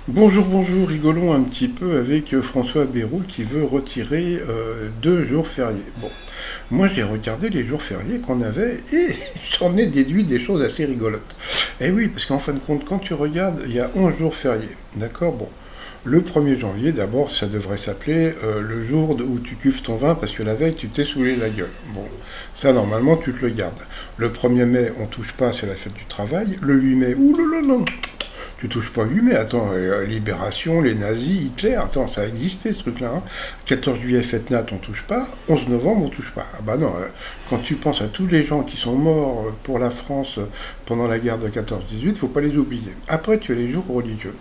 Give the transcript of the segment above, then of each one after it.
Bonjour, bonjour, rigolons un petit peu avec François Bayrou qui veut retirer 2 jours fériés. Bon, moi j'ai regardé les jours fériés qu'on avait et j'en ai déduit des choses assez rigolotes. Et oui, parce qu'en fin de compte, quand tu regardes, il y a 11 jours fériés, d'accord? Bon, le 1er janvier, d'abord, ça devrait s'appeler le jour où tu cuves ton vin parce que la veille, tu t'es saoulé la gueule. Bon, ça, normalement, tu te le gardes. Le 1er mai, on touche pas, c'est la fête du travail. Le 8 mai, ouh, tu touches pas 8 mai, attends, Libération, les nazis, Hitler, attends, ça a existé ce truc-là. Hein. 14 juillet, fête nat, on touche pas. 11 novembre, on touche pas. Ah bah non, quand tu penses à tous les gens qui sont morts pour la France pendant la guerre de 14-18, faut pas les oublier. Après, tu as les jours religieux.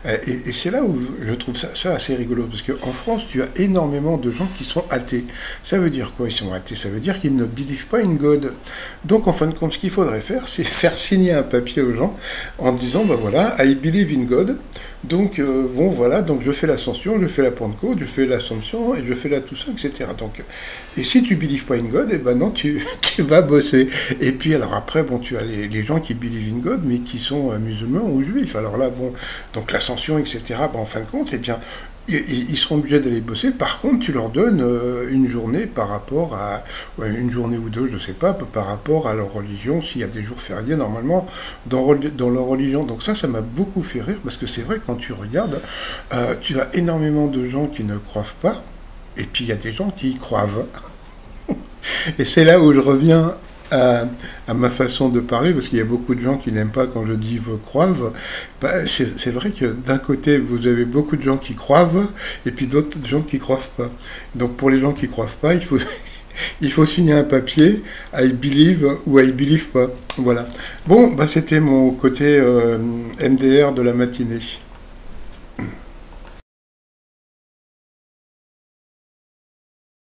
Et c'est là où je trouve ça assez rigolo, parce qu'en France, tu as énormément de gens qui sont athées. Ça veut dire quoi, ils sont athées? Ça veut dire qu'ils ne believe pas in God. Donc, en fin de compte, ce qu'il faudrait faire, c'est faire signer un papier aux gens en disant, ben voilà, I believe in God. Donc, bon, voilà, donc je fais l'ascension, je fais la Pentecôte, je fais l'ascension, et je fais la Toussaint, etc. Donc, et si tu believe pas in God, eh ben non, tu vas bosser. Et puis, alors après, bon, tu as les gens qui believe in God, mais qui sont musulmans ou juifs. Alors là, bon, donc l'ascension, etc., ben, en fin de compte, eh bien, ils seront obligés d'aller bosser. Par contre, tu leur donnes une journée par rapport à, ouais, une journée ou deux, je sais pas, par rapport à leur religion, s'il y a des jours fériés normalement dans leur religion. Donc ça m'a beaucoup fait rire parce que c'est vrai quand tu regardes, tu as énormément de gens qui ne croient pas, et puis il y a des gens qui y croient. Et c'est là où je reviens à ma façon de parler, parce qu'il y a beaucoup de gens qui n'aiment pas quand je dis vous croivent. Bah, c'est vrai que d'un côté, vous avez beaucoup de gens qui croivent, et puis d'autres gens qui croivent pas. Donc pour les gens qui croivent pas, il faut signer un papier, I believe ou I believe pas. Voilà. Bon, bah, c'était mon côté MDR de la matinée.